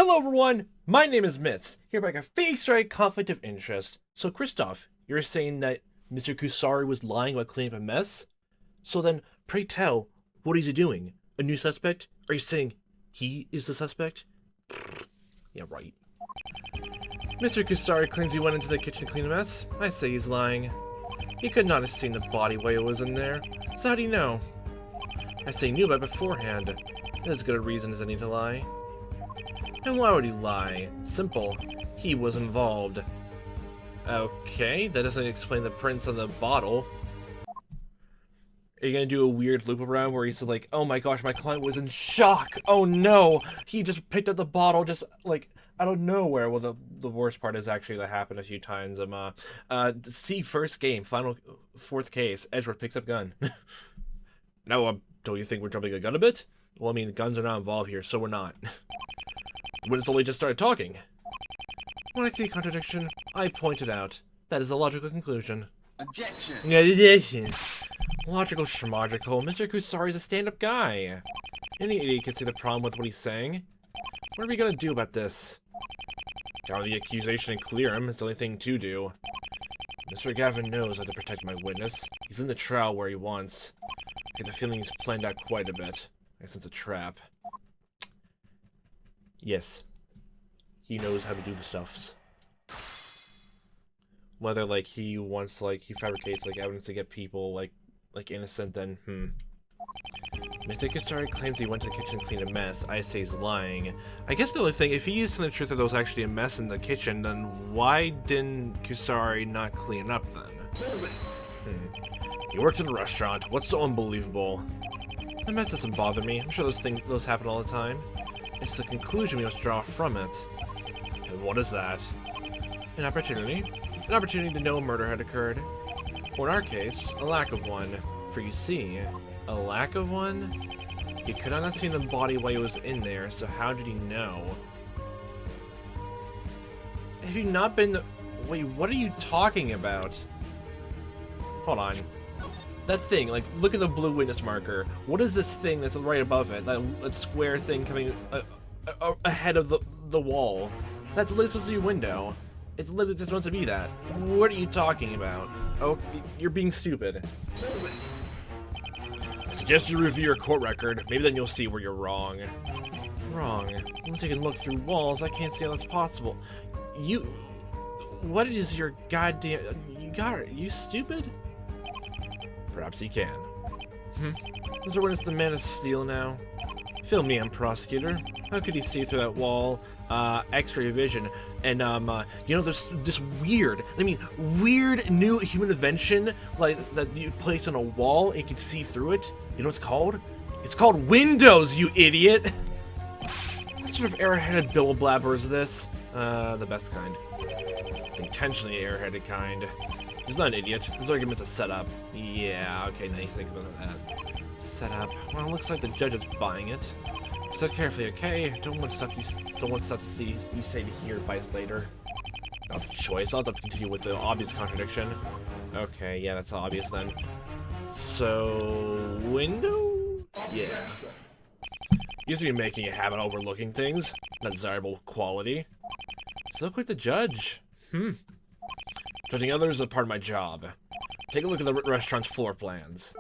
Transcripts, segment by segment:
Hello everyone, my name is Mitz, here by a fake straight conflict of interest. So Christoph, you're saying that Mr. Kusari was lying about cleaning up a mess? So then, pray tell, what is he doing? A new suspect? Are you saying he is the suspect? Yeah, right. Mr. Kusari claims he went into the kitchen to clean a mess. I say he's lying. He could not have seen the body while it was in there. So how do you know? I say he knew about it beforehand. As good a reason as any to lie. And why would he lie? Simple. He was involved. Okay, that doesn't explain the prints on the bottle. Are you gonna do a weird loop around where he's like, oh my gosh, my client was in shock! Oh no! He just picked up the bottle just, like, out of nowhere. Well, the worst part is actually that happened a few times. See, first game, final, fourth case, Edgeworth picks up gun. Now, don't you think we're jumping a gun a bit? Well, I mean, guns are not involved here, so we're not. When it's only just started talking. When I see a contradiction, I point it out. That is a logical conclusion. Objection! Addition. Logical schmogical. Mr. Kusari's a stand-up guy. Any idiot can see the problem with what he's saying. What are we gonna do about this? Down the accusation and clear him. It's the only thing to do. Mr. Gavin knows how to protect my witness. He's in the trial where he wants. I get the feeling he's planned out quite a bit. I sense a trap. Yes. He knows how to do the stuffs. Whether, like, he wants, like, he fabricates, like, evidence to get people, like innocent, then, Mr. Kusari claims he went to the kitchen to clean a mess. I say he's lying. I guess the only thing, if he is telling the truth that there was actually a mess in the kitchen, then why didn't Kusari not clean it up, then? He works in a restaurant. What's so unbelievable? The mess doesn't bother me. I'm sure those happen all the time. It's the conclusion we must draw from it. And what is that? An opportunity. An opportunity to know a murder had occurred. Or in our case, a lack of one. For you see, a lack of one? He could not have seen the body while he was in there, so how did he know? Have you not been... Wait, what are you talking about? Hold on. That thing, like, look at the blue witness marker. What is this thing that's right above it? That square thing coming ahead of the wall. That's literally supposed to be a window. It's literally just supposed to be that. What are you talking about? Oh, you're being stupid. I suggest you review your court record. Maybe then you'll see where you're wrong. Wrong? Unless you can look through walls, I can't see how that's possible. What is your goddamn... Are you stupid? Perhaps he can. Is there witness the man of steel now? Fill me in, prosecutor. How could he see through that wall? X-ray vision. And, you know, there's this weird new human invention, like, that you place on a wall and you can see through it. You know what it's called? It's called Windows, you idiot! What sort of airheaded bill blabber is this? The best kind. Intentionally airheaded kind. He's not an idiot. This argument's a setup. Yeah, okay, now you think about that. Setup. Well, it looks like the judge is buying it. Says carefully, okay? Don't want stuff to see you say to hear bias later. No choice. I'll have to continue with the obvious contradiction. Okay, yeah, that's obvious then. So, window? Yeah. Used to be making a habit of overlooking things. Not desirable quality. So quick to judge. Judging others is a part of my job. Take a look at the restaurant's floor plans.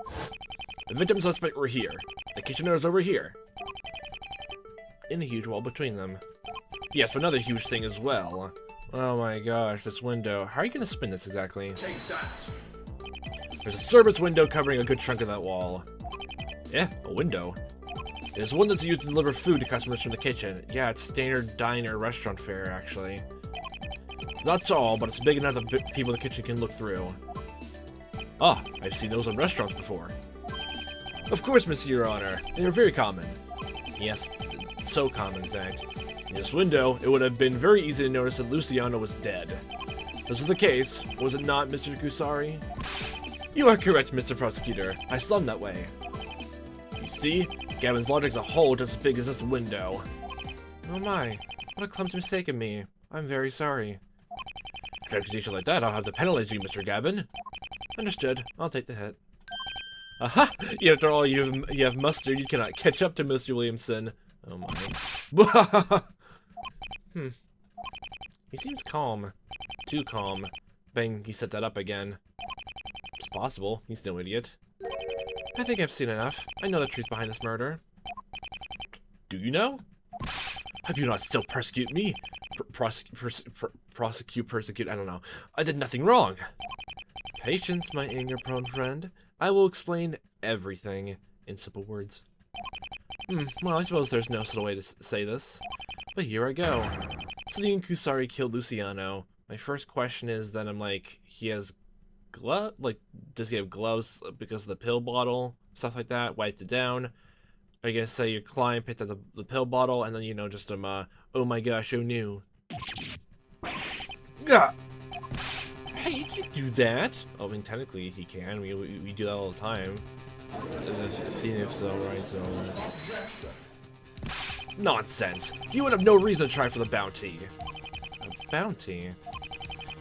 The victim and suspect were here. The kitchener is over here. In a huge wall between them. Yes, but another huge thing as well. Oh my gosh, this window. How are you going to spin this exactly? Take that. There's a service window covering a good chunk of that wall. Yeah, a window. It is one that's used to deliver food to customers from the kitchen. Yeah, it's standard diner restaurant fare, actually. It's not tall, but it's big enough that people in the kitchen can look through. Ah, I've seen those in restaurants before. Of course, Monsieur Your Honor. They are very common. Yes, so common, in fact. In this window, it would have been very easy to notice that Luciano was dead. This is the case, was it not, Mr. Kusari? You are correct, Mr. Prosecutor. I saw him that way. You see, Gavin's logic's a hole just as big as this window. Oh my, what a clumsy mistake of me. I'm very sorry. After an accusation like that, I'll have to penalize you, Mr. Gavin. Understood. I'll take the hit. Aha! After all you have mustered, you cannot catch up to Mr. Williamson. Oh my. He seems calm. Too calm. Bang, he set that up again. It's possible. He's no idiot. I think I've seen enough. I know the truth behind this murder. Do you know? Have you not still persecute me? Persecute, I don't know. I did nothing wrong. Patience, my anger-prone friend. I will explain everything in simple words. Well, I suppose there's no subtle way to say this. But here I go. Celine Kusari killed Luciano. My first question is that I'm like, he has gloves? Like, does he have gloves because of the pill bottle? Stuff like that? Wiped it down? Are you gonna say your client picked up the pill bottle and then, you know, just oh my gosh, who knew? Gah! Hey, you can't do that! Oh, I mean, technically he can. We do that all the time. Phoenix, though, right? So. Nonsense! You would have no reason to try for the bounty. A bounty?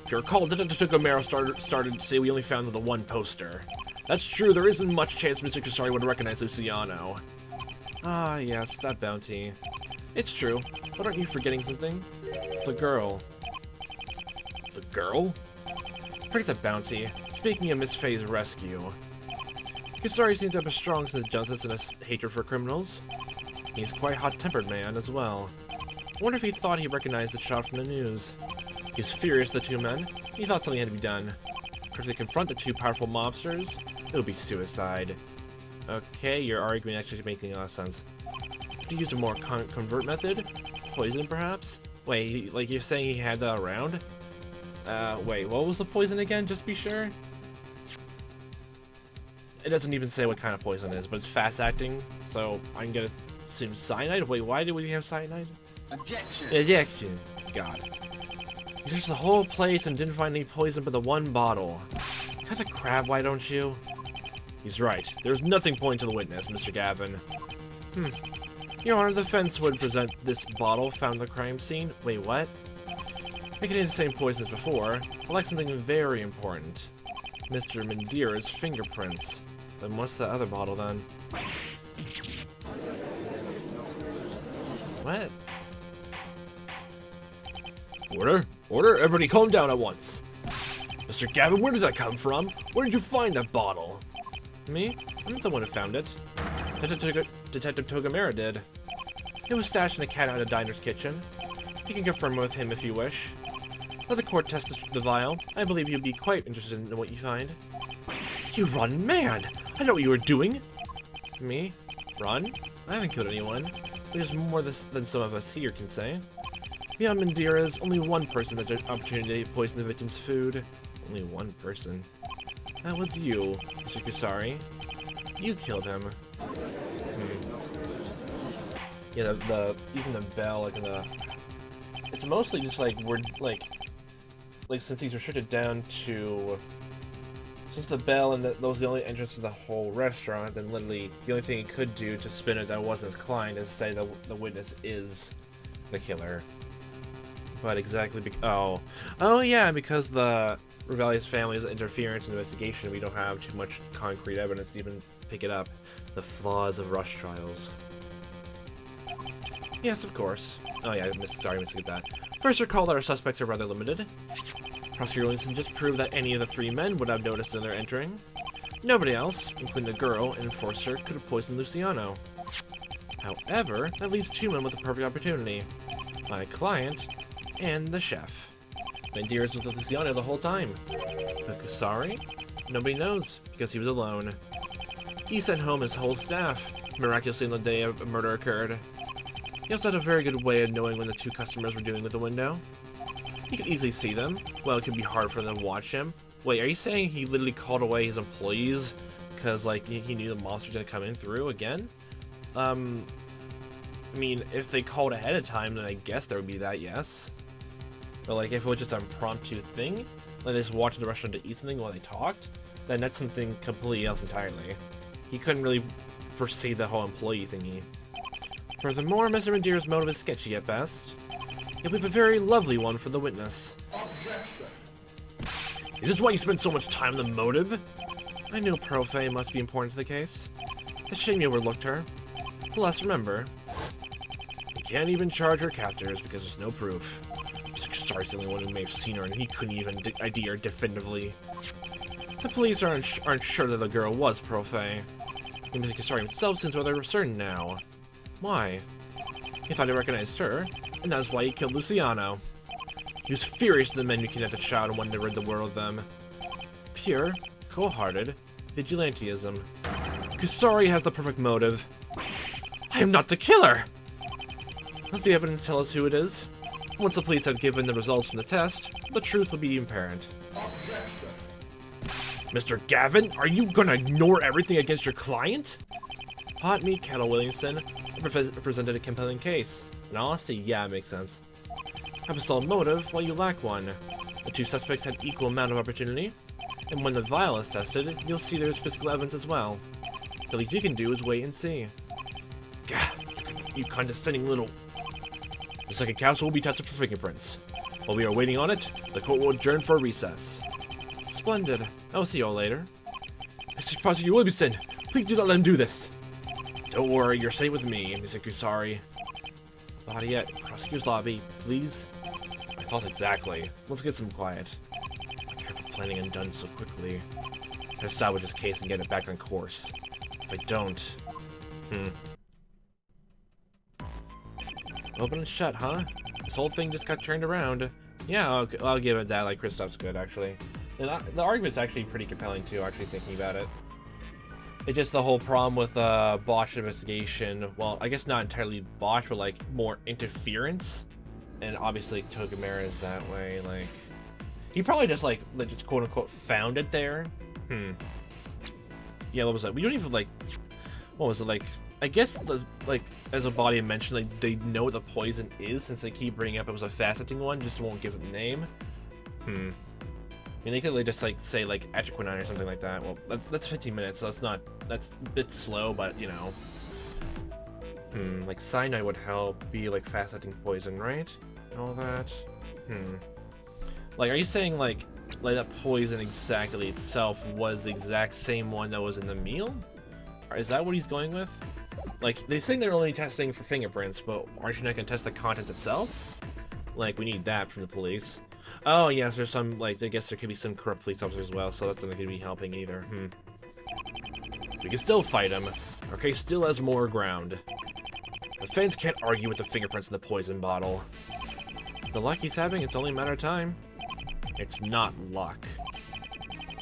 If you recall, Detective Gomero started to say we only found the one poster. That's true, there isn't much chance Mr. Kusari would recognize Luciano. Ah, yes, that bounty. It's true, but aren't you forgetting something? The girl. The girl? Forget the bounty. Speaking of Miss Faye's rescue. Kusari seems to have a strong sense of justice and a hatred for criminals. He's quite a hot-tempered man as well. I wonder if he thought he recognized the shot from the news. He's furious at the two men. He thought something had to be done. If they confront the two powerful mobsters, it would be suicide. Okay, your argument actually making a lot of sense. To use a more convert method? Poison, perhaps? Wait, like you're saying he had that around? Wait, what was the poison again, just to be sure? It doesn't even say what kind of poison it is, but it's fast-acting, so I'm gonna assume cyanide? Wait, why do we have cyanide? Objection! Ejection. God. You searched the whole place and didn't find any poison but the one bottle. Cut the crap, why don't you? He's right. There's nothing pointing to the witness, Mr. Gavin. Your Honor, the defense would present this bottle found at the crime scene. Wait, what? It contains the same poison as before, but like something very important. Mr. Mandira's fingerprints. Then what's the other bottle, then? What? Order? Order? Everybody calm down at once. Mr. Gavin, where did that come from? Where did you find that bottle? Me? I'm not the one who found it. Detective Togamera did. It was stashed in a cat out of Diner's kitchen. You can confirm with him if you wish. Let the court test the vial. I believe you'll be quite interested in what you find. You run mad! I know what you were doing! Me? Run? I haven't killed anyone. There's more than some of us here can say. Beyond Mandira's, only one person had the opportunity to poison the victim's food. Only one person. That was you, Mr. Kusari. You killed him. Yeah, even the bell, like it's mostly just like like since he's restricted down to the bell and those are the only entrances to the whole restaurant, then literally the only thing he could do to spin it that wasn't his client is say that the witness is the killer. But exactly oh yeah, because the rebellious family's interference in the investigation, we don't have too much concrete evidence to even pick it up. The flaws of rush trials. Yes, of course. Oh yeah, sorry, I missed that. First, recall that our suspects are rather limited. Prosecutor Williamson just proved that any of the three men would have noticed in their entering. Nobody else, including the girl and enforcer, could have poisoned Luciano. However, that leaves two men with a perfect opportunity. My client and the chef. Mandira's was with Luciano the whole time. But Kusari? Nobody knows, because he was alone. He sent home his whole staff, miraculously on the day a murder occurred. He also had a very good way of knowing when the two customers were doing with the window. He could easily see them. Well, it could be hard for them to watch him. Wait, are you saying he literally called away his employees because, like, he knew the monster's gonna come in through again? I mean, if they called ahead of time, then I guess there would be that, yes. But, like, if it was just an impromptu thing, like they just walked to the restaurant to eat something while they talked, then that's something completely else entirely. He couldn't really foresee the whole employee thingy. Furthermore, Mr. Mandira's motive is sketchy at best. It would be a very lovely one for the witness. Objection. Is this why you spend so much time on the motive? I knew Profe must be important to the case. It's a shame you overlooked her. Plus, remember, can't even charge her captors because there's no proof. Mr. Kusari's the only one who may have seen her, and he couldn't even ID her definitively. The police aren't sure that the girl was Profe. And Mr. Kusari himself seems rather certain now. Why? He thought he recognized her, and that's why he killed Luciano. He was furious at the men who kidnapped the child and wanted to rid the world of them. Pure, cold-hearted vigilantism. Kusari has the perfect motive. I am not the killer! Let the evidence tell us who it is. Once the police have given the results from the test, the truth will be apparent. Mr. Gavin, are you gonna ignore everything against your client? Hot meat kettle, Williamson. Presented a compelling case. In honesty, yeah, it makes sense. Have a solid motive while you lack one. The two suspects had equal amount of opportunity, and when the vial is tested, you'll see there's physical evidence as well. The least you can do is wait and see. Gah, you condescending little... The second counsel will be tested for fingerprints. While we are waiting on it, the court will adjourn for a recess. Splendid. I will see you all later. Mr. Prosecutor Williamson, please do not let him do this. Don't worry, you're safe with me, Mr. Kusari. Body at prosecutor's lobby, please. I thought exactly. Let's get some quiet. Careful planning undone so quickly. I establish this case and get it back on course. If I don't... Open and shut, huh? This whole thing just got turned around. Yeah, I'll give it that. Like, Kristoff's good, actually. And the argument's actually pretty compelling, too, actually, thinking about it. It's just the whole problem with botched investigation. Well, I guess not entirely botched, but, like, more interference. And obviously, Togamera is that way. Like, he probably just, like just quote-unquote found it there. Yeah, what was that? We don't even, like... What was it, like... I guess, like, as a body mentioned, like, they know what the poison is, since they keep bringing up it was a fascinating one, just won't give it a name. I mean, they could just, like, say, like, etriquinine or something like that. Well, that's 15 minutes, so that's not... That's a bit slow, but, you know. Like, cyanide would help be, like, fascinating poison, right? And all that. Like, are you saying, like, that poison exactly itself was the exact same one that was in the meal? Or is that what he's going with? Like, they think they're only testing for fingerprints, but aren't you not going to test the content itself? Like, we need that from the police. Oh, yes, there's some, like, I guess there could be some corrupt police officers as well, so that's not going to be helping either. We can still fight him. Our case still has more ground. The fans can't argue with the fingerprints in the poison bottle. The luck he's having, it's only a matter of time. It's not luck.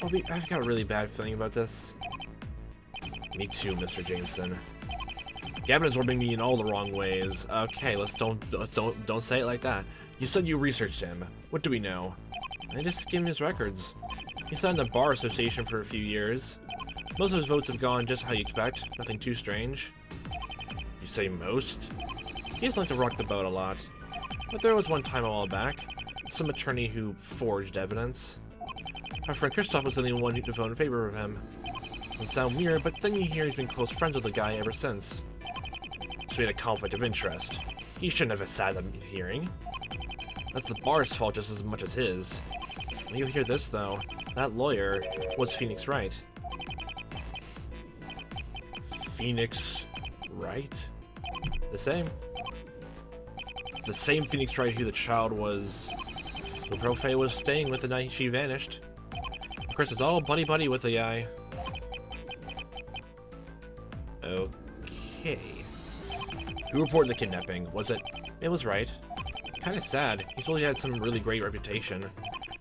I've got a really bad feeling about this. Me too, Mr. Jameson. Gavin is rubbing me in all the wrong ways. Okay, don't say it like that. You said you researched him. What do we know? I just skimmed his records. He sat in the bar association for a few years. Most of his votes have gone just how you expect. Nothing too strange. You say most? He doesn't like to rock the boat a lot. But there was one time a while back. Some attorney who forged evidence. Our friend Kristoff was the only one who voted in favor of him. Doesn't sound weird, but then you hear he's been close friends with the guy ever since. So he had a conflict of interest. He shouldn't have sat at the hearing. That's the bar's fault just as much as his. When you hear this, though, that lawyer was Phoenix Wright. Phoenix Wright? The same. The same Phoenix Wright who the child was... The Profe was staying with the night she vanished. Of course, it's all buddy-buddy with the guy. Okay. Who reported the kidnapping? Was it? It was Wright. Kinda sad. He's really had some really great reputation.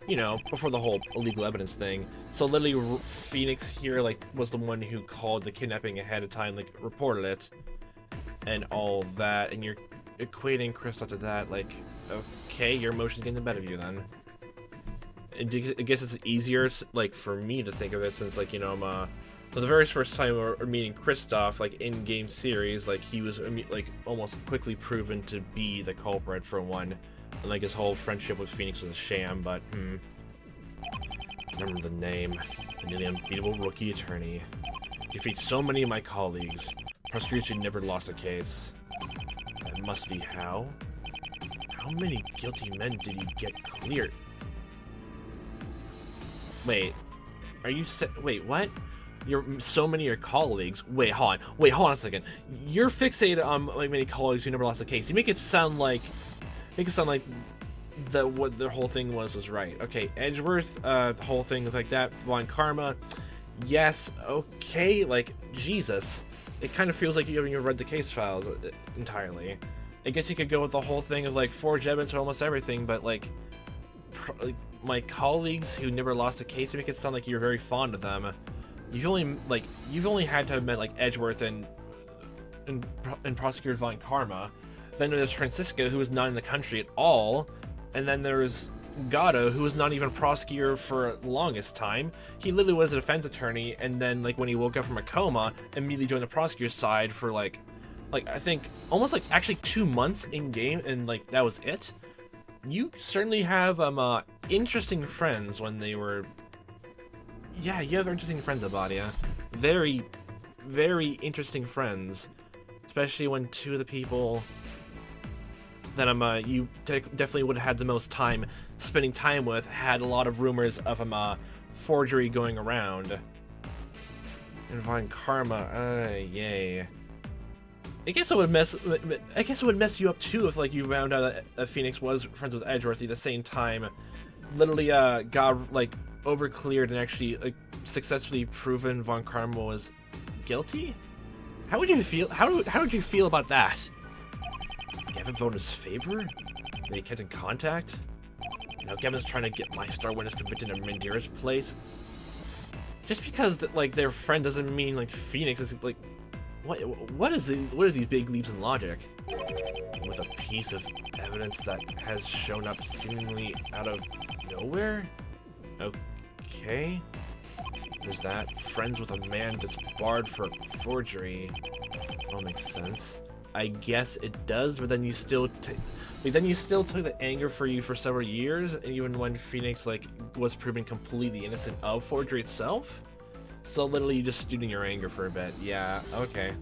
You know, before the whole illegal evidence thing. So literally, Phoenix here, like, was the one who called the kidnapping ahead of time, like, reported it. And all that, and you're equating Kristoff to that, like, okay, your emotion's getting the better of you then. I guess it's easier, like, for me to think of it since, like, you know, I'm, for the very first time we're meeting Kristoff, like, in-game series, like, he was, like, almost quickly proven to be the culprit for one. And, like, his whole friendship with Phoenix was a sham, but, Remember the name. The nearly unbeatable rookie attorney. He defeated so many of my colleagues. Prosecutors who never lost a case. That must be how? How many guilty men did he get cleared? Wait. Are you wait, what? so many of your colleagues. Wait, hold on a second. You're fixated on like many colleagues who never lost a case. You make it sound like what the whole thing was right. Okay, Edgeworth, the whole thing like that. Von Karma, yes, okay. Like Jesus, it kind of feels like you haven't even read the case files entirely. I guess you could go with the whole thing of like forged evidence or almost everything, but like my colleagues who never lost a case, you make it sound like you're very fond of them. You've only had to have met like Edgeworth and Prosecutor Von Karma. Then there's Francisca, who was not in the country at all, and then there's Gatto, who was not even a prosecutor for the longest time. He literally was a defense attorney, and then like when he woke up from a coma, immediately joined the prosecutor's side for like I think almost like actually 2 months in game, and like that was it. You certainly have interesting friends when they were. Yeah, you have interesting friends, Abadia. Very, very interesting friends. Especially when two of the people that you definitely would have had the most time spending time with had a lot of rumors of forgery going around. And Von Karma, yay. I guess it would mess you up too if like you found out that Phoenix was friends with Edgeworth at the same time. Literally got like overcleared and actually like successfully proven Von Karma was guilty. How would you feel? How would you feel about that? Gavin vote in his favor? They kept in contact? Now Gavin's trying to get my star witness convicted in Mandira's place. Just because like their friend doesn't mean like Phoenix is like what are these big leaps in logic? With a piece of evidence that has shown up seemingly out of nowhere? Okay. There's that. Friends with a man disbarred for forgery. All makes sense. I guess it does, but then you still took the anger for you for several years, and even when Phoenix like was proven completely innocent of forgery itself. So literally you just stewed in your anger for a bit. Yeah, okay.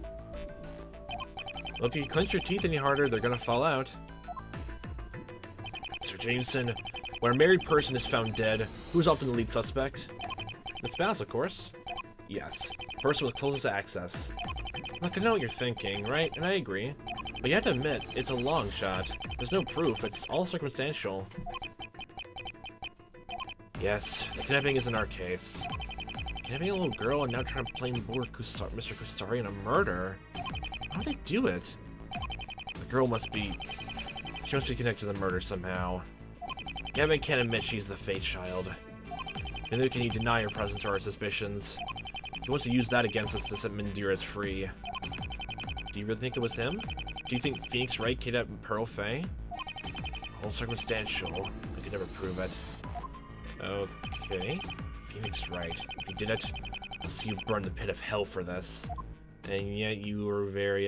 Well, if you clench your teeth any harder, they're gonna fall out. Sir Jameson, when a married person is found dead, who's often the lead suspect? The spouse, of course. Yes, person with closest access. Look, I know what you're thinking, right? And I agree. But you have to admit, it's a long shot. There's no proof, it's all circumstantial. Yes, the kidnapping isn't our case. Kidnapping a little girl and now trying to blame Mr. Kustari in a murder. How do they do it? The girl must be connected to the murder somehow. Gavin can't admit she's the fate child. Neither can he deny her presence or our suspicions. He wants to use that against us to set Mandira is free. Do you really think it was him? Do you think Phoenix Wright kidnapped Pearl Faye? All circumstantial. I could never prove it. Okay. Phoenix Wright. If you did it, I'll see you burn the pit of hell for this. And yet you were very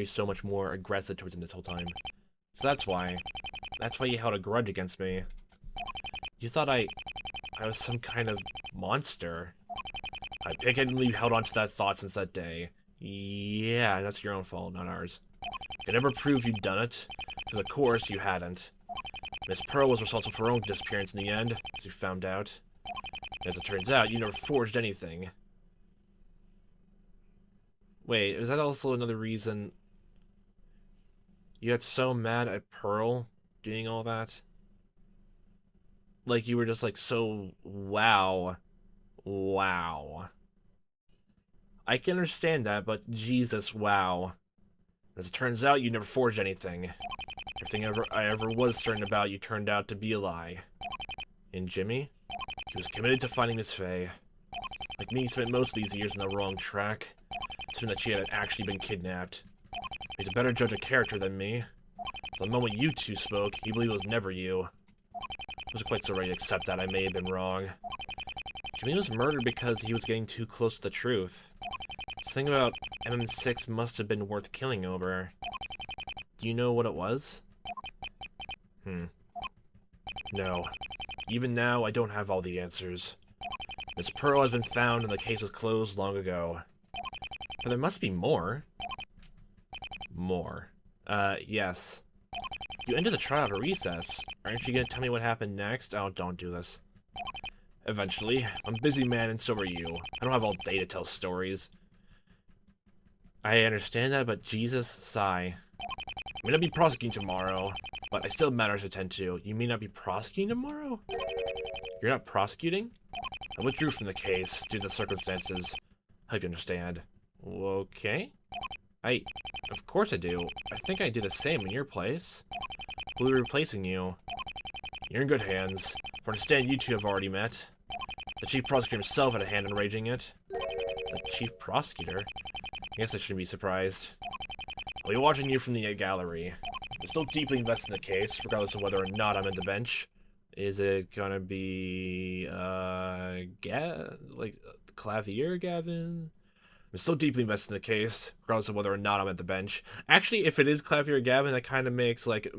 so much more aggressive towards him this whole time. So that's why you held a grudge against me. You thought I was some kind of monster. I pig-headedly held on to that thought since that day. Yeah, that's your own fault, not ours. I could never prove you'd done it, because of course you hadn't. Miss Pearl was responsible for her own disappearance in the end, as you found out. As it turns out, you never forged anything. Wait, is that also another reason you got so mad at Pearl doing all that? Like, you were just like, so, wow. I can understand that, but Jesus, wow. As it turns out, you never forged anything. Everything I ever was certain about you turned out to be a lie. And Jimmy? He was committed to finding Miss Faye. Like me, he spent most of these years on the wrong track. Assuming that she had actually been kidnapped. He's a better judge of character than me. The moment you two spoke, he believed it was never you. I wasn't quite so ready to accept that I may have been wrong. Jimmy was murdered because he was getting too close to the truth. This thing about MM6 must have been worth killing over. Do you know what it was? No. Even now, I don't have all the answers. Miss Pearl has been found and the case was closed long ago. But there must be more. Yes. You ended the trial at a recess. Aren't you gonna tell me what happened next? Oh, don't do this. Eventually. I'm a busy man, and so are you. I don't have all day to tell stories. I understand that, but Jesus, sigh. I may not be prosecuting tomorrow, but I still have matters to attend to. You may not be prosecuting tomorrow? You're not prosecuting? I withdrew from the case due to the circumstances. I hope you understand. Okay. Of course I do. I think I'd do the same in your place. We'll be replacing you. You're in good hands. For I understand you two have already met. The chief prosecutor himself had a hand in arranging it. The chief prosecutor? I guess I shouldn't be surprised. I'll be watching you from the gallery. I'm still deeply invested in the case, regardless of whether or not I'm at the bench. Is it gonna be, Clavier Gavin? I'm still deeply invested in the case, regardless of whether or not I'm at the bench. Actually, if it is Clavier Gavin, that kind of makes, like,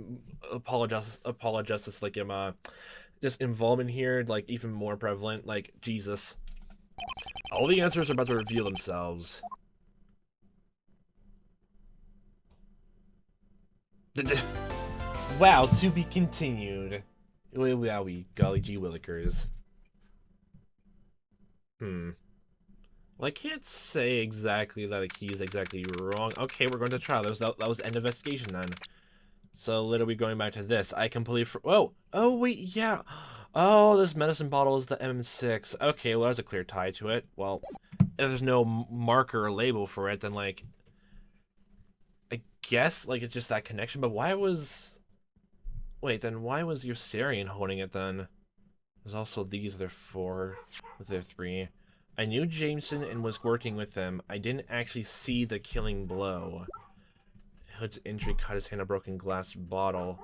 apologists, like, this involvement here, like, even more prevalent. Like, Jesus. All the answers are about to reveal themselves. Wow, to be continued. Wowie, golly gee willikers. Well, I can't say exactly that he's exactly wrong. Okay, we're going to trial. That was end investigation then. So literally going back to this, I completely oh wait, yeah. Oh, this medicine bottle is the M6. Okay, well there's a clear tie to it. Well, if there's no marker or label for it, then like I guess like it's just that connection. But why was then why was Yossarian holding it then? There's also these, they're 4, they're 3. I knew Jameson and was working with them. I didn't actually see the killing blow. Hood's injury cut his hand, a broken glass bottle.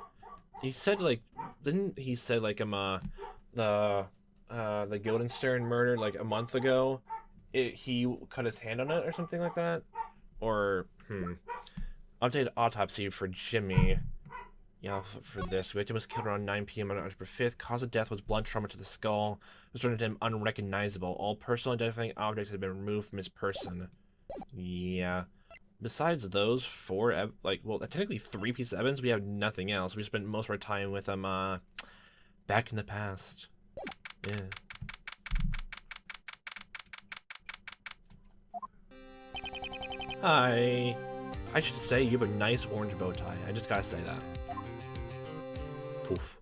He said like, didn't he said like the Guildenstern murder like a month ago? He cut his hand on it or something like that? Or updated autopsy for Jimmy. Yeah, for this. Victim was killed around 9 p.m. on October 5th. Cause of death was blunt trauma to the skull. It was rendered him unrecognizable. All personal identifying objects had been removed from his person. Yeah. Besides those 4, technically 3 pieces of evidence, we have nothing else. We spent most of our time with them, back in the past. Yeah. Hi. I should say you have a nice orange bow tie. I just gotta say that. Poof.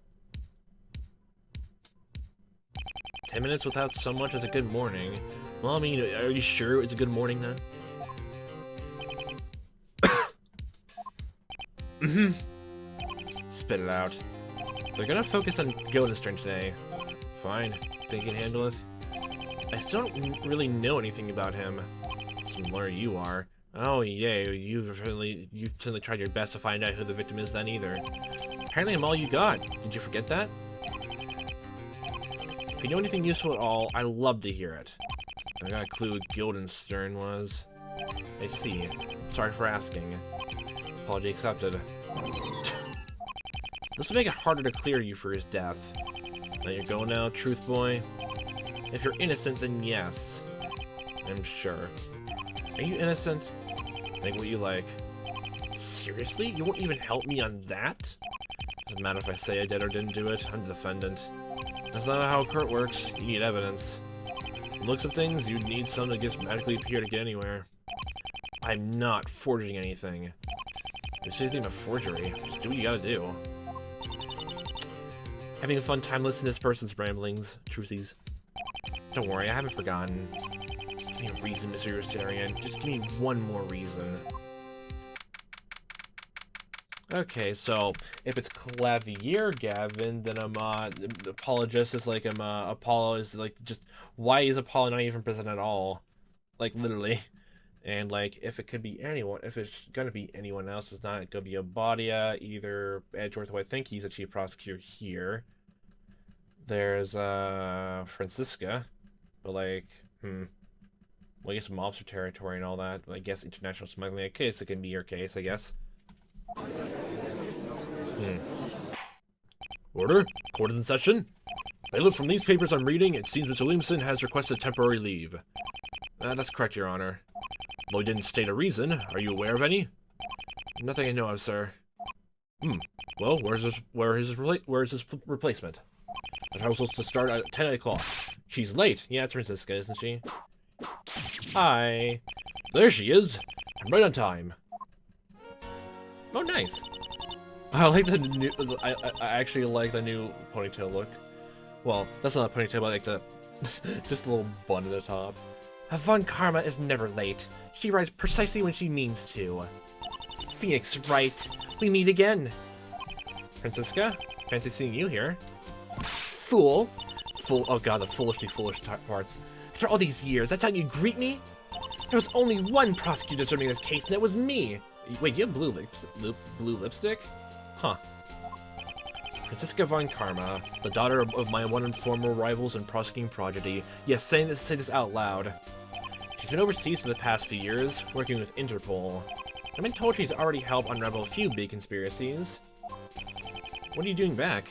10 minutes without so much as a good morning. Well, I mean, are you sure it's a good morning then? Spit it out. They're gonna focus on Guildenstern today. Fine. Think you can handle it? I still don't really know anything about him. Similar you are. Oh yeah, you've certainly tried your best to find out who the victim is then either. Apparently I'm all you got. Did you forget that? If you know anything useful at all, I'd love to hear it. I got a clue who Guildenstern was. I see. Sorry for asking. Apology accepted. This will make it harder to clear you for his death. Let you go now, truth boy. If you're innocent, then yes. I'm sure. Are you innocent? Think what you like. Seriously? You won't even help me on that? Doesn't matter if I say I did or didn't do it. I'm the defendant. That's not how a court works. You need evidence. From the looks of things, you'd need something to just magically appear to get anywhere. I'm not forging anything. There's anything but forgery. Just do what you gotta do. Having a fun time listening to this person's ramblings, truthsies. Don't worry, I haven't forgotten. Give me a reason, Mr. Yossarian. Just give me one more reason. Okay, so if it's Clavier Gavin, then apologist is like Apollo is like just why is Apollo not even present at all? Like literally. And like if it could be anyone, if it's gonna be anyone else, it's not gonna be Abadia, either Edgeworth, who I think he's a chief prosecutor here. There's Francisca, but like well, I guess mobster territory and all that. I guess international smuggling. Okay, so it can be your case, I guess. Order? Court is in session? Bailiff, from these papers I'm reading, it seems Mr. Williamson has requested temporary leave. That's correct, Your Honor. Though he didn't state a reason, are you aware of any? Nothing I know of, sir. Well, where's his replacement? The trial was supposed to start at 10 o'clock. She's late. Yeah, it's Francisca, isn't she? Hi. There she is. I'm right on time. Oh, nice. I like the new. I actually like the new ponytail look. Well, that's not a ponytail, but like the just a little bun at the top. Von Karma is never late. She arrives precisely when she means to. Phoenix Wright, we meet again. Francisca, fancy seeing you here. Fool. Fool. Oh god, the foolishly foolish parts. After all these years, that's how you greet me? There was only one prosecutor serving this case, and it was me. Wait, you have blue lipstick? Huh. Francisca Von Karma, the daughter of my one and former rivals in prosecuting prodigy. Yes, say this out loud. She's been overseas for the past few years, working with Interpol. I've been told she's already helped unravel a few big conspiracies. What are you doing back?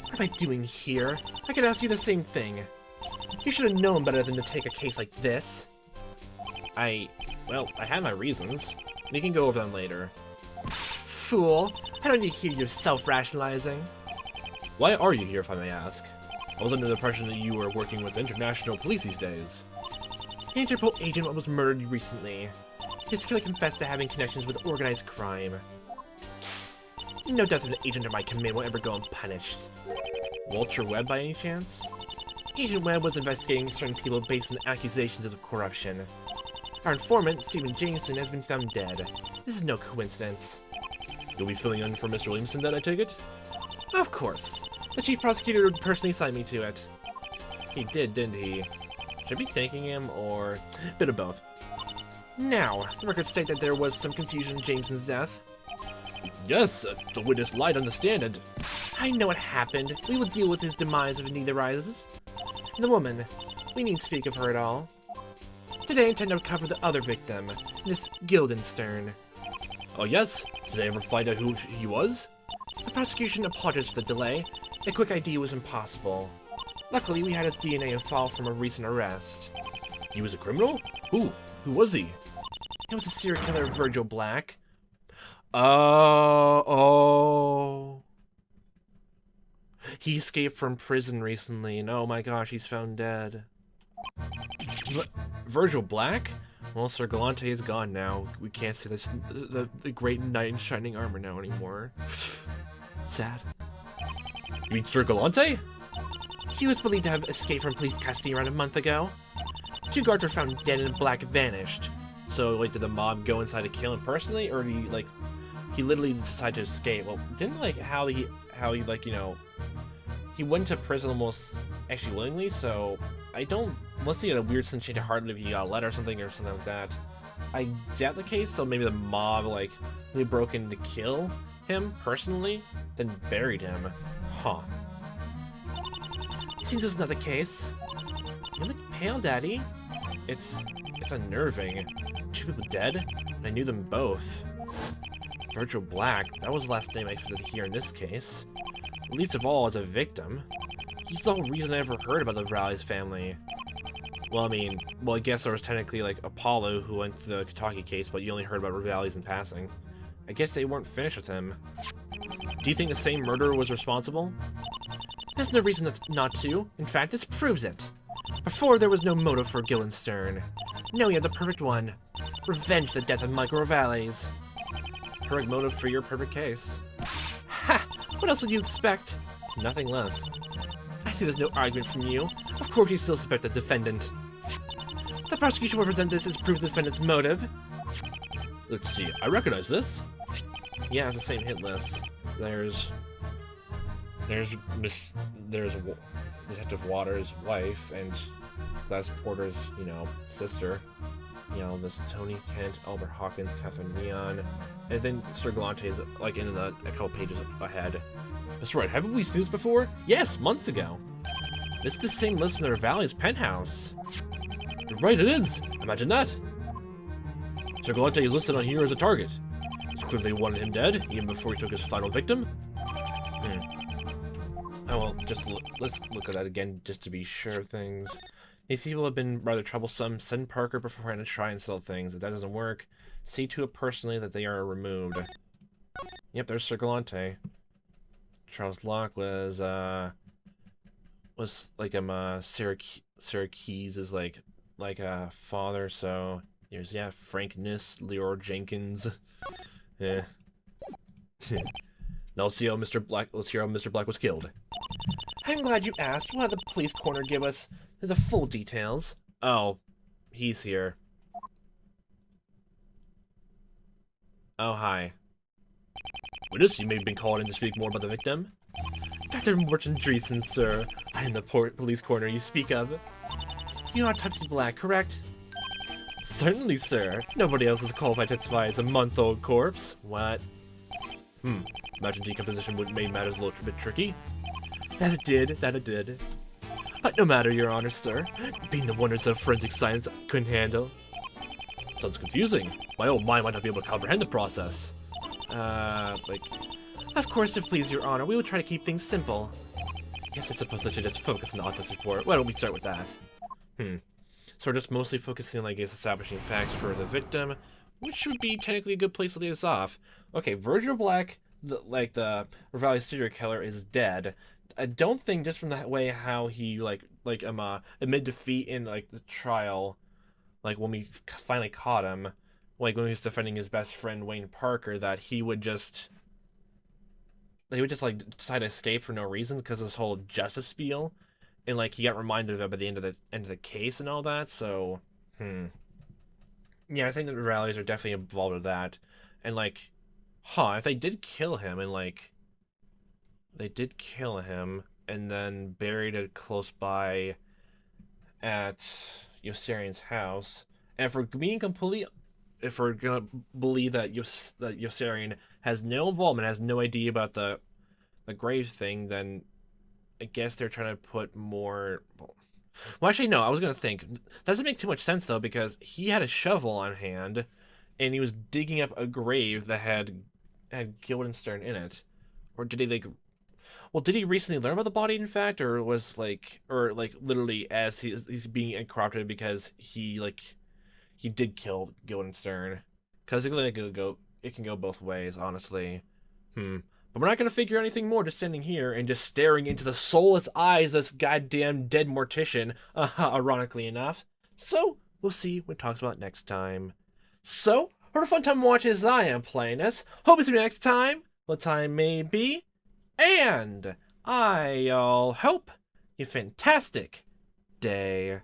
What am I doing here? I could ask you the same thing. You should have known better than to take a case like this. Well, I have my reasons. We can go over them later. Fool, I don't need to hear you self-rationalizing. Why are you here, if I may ask? I was under the impression that you were working with international police these days. An Interpol agent was murdered recently. His killer confessed to having connections with organized crime. No death of an agent under my command will ever go unpunished. Walter Webb, by any chance? Agent Webb was investigating certain people based on accusations of corruption. Our informant, Stephen Jameson, has been found dead. This is no coincidence. You'll be filling in for Mr. Williamson, then, I take it? Of course. The chief prosecutor personally signed me to it. He did, didn't he? Should I be thanking him, or a bit of both? Now, the records state that there was some confusion in Jameson's death. Yes, the witness lied on the stand and... I know what happened. We will deal with his demise if a need arises. And the woman. We need to speak of her at all. Today I intend to cover the other victim, Miss Guildenstern. Oh yes? Did they ever find out who he was? The prosecution apologized for the delay. A quick ID was impossible. Luckily, we had his DNA and file from a recent arrest. He was a criminal? Who? Who was he? He was a serial killer, Virgil Black. Oh. He escaped from prison recently, and oh my gosh, he's found dead. Virgil Black? Well, Sir Galante is gone now. We can't see this, the great knight in shining armor now anymore. Sad. You mean Sir Galante? He was believed to have escaped from police custody around a month ago. 2 guards were found dead and Black vanished. So, like, did the mob go inside to kill him personally, or did he, like, he literally decided to escape? Well, didn't, like, how he, like, you know, he went to prison almost actually willingly, so I don't, unless he had a weird change of heart, if he got a letter or something like that. I doubt the case, so maybe the mob, like, really broke in to kill him personally, then buried him. Huh. Seems this is not the case. You look pale, Daddy. It's unnerving. 2 people dead, and I knew them both. Virgil Black, that was the last name I expected to hear in this case. Least of all as a victim. He's the whole reason I ever heard about the Raleigh family. Well, I mean, well, I guess there was technically, like, Apollo who went to the Kentucky case, but you only heard about Raleigh's in passing. I guess they weren't finished with him. Do you think the same murderer was responsible? There's no reason not to. In fact, this proves it. Before, there was no motive for Guildenstern. Now we have the perfect one. Revenge the death of Michael Raleigh's. Perfect motive for your perfect case. Ha! What else would you expect? Nothing less. I see there's no argument from you. Of course you still suspect the defendant. The prosecution will present this as proof of the defendant's motive. Let's see, I recognize this. Yeah, it's the same hit list. There's Detective Waters' wife and Gladys Porter's, you know, sister. You know, this Tony Kent, Albert Hawkins, Catherine Leon, and then Sir Galante is like in a couple pages ahead. That's right, haven't we seen this before? Yes, months ago. This is the same list from the Raleigh's penthouse. You're right, it is. Imagine that. Sir Galante is listed on here as a target. It's clear they wanted him dead, even before he took his final victim. Oh well, let's look at that again, just to be sure of things. These people have been rather troublesome. Send Parker beforehand to try and settle things. If that doesn't work, see to it personally that they are removed. Yep, there's Sir Galante. Charles Locke was, was like Syracuse is like a father, so there's Frank Niss, Leroy Jenkins. Yeah. Let's see how Mr. Black was killed. I'm glad you asked. We'll have the police coroner give us the full details. Oh, he's here. Oh, hi. Witness, you may have been called in to speak more about the victim. Dr. Morton Dreesen, sir. I am the police coroner you speak of. You are Tutsi Black, correct? Certainly, sir. Nobody else is qualified to testify as a month-old corpse. What? Imagine decomposition would make matters a little bit tricky. That it did. But no matter, your honor, sir. Being the wonders of forensic science I couldn't handle. Sounds confusing. My old mind might not be able to comprehend the process. Like... Of course, if please, your honor, we will try to keep things simple. Guess I suppose I should just focus on the autopsy report. Why don't we start with that? So we're just mostly focusing on, I guess, establishing facts for the victim, which would be technically a good place to lead us off. Okay, Virgil Black, the Ravalli serial killer, is dead. I don't think, just from the way how he admitted defeat in like the trial, like when we finally caught him, like when he was defending his best friend Wayne Parker, that he would just like decide to escape for no reason because of this whole justice spiel, and like he got reminded of it by the end of the case and all that. So, yeah, I think that the rallies are definitely involved with that, and like, if they did kill him and then buried it close by at Yossarian's house, and if we're gonna believe that Yossarian has no involvement, has no idea about the grave thing, then I guess they're trying to put more... Well, actually, no, I was gonna think. Doesn't make too much sense, though, because he had a shovel on hand, and he was digging up a grave that had Guildenstern in it. Or did he, like... Well, did he recently learn about the body, in fact, or was, like... Or, like, literally, as he's being corrupted because he did kill Guildenstern? Because it can go both ways, honestly. But we're not going to figure anything more just standing here and just staring into the soulless eyes of this goddamn dead mortician, ironically enough. So, we'll see what it talks about next time. So, what a fun time watching as I am playing this. Hope to see you next time, what time may be. And I'll hope you fantastic day.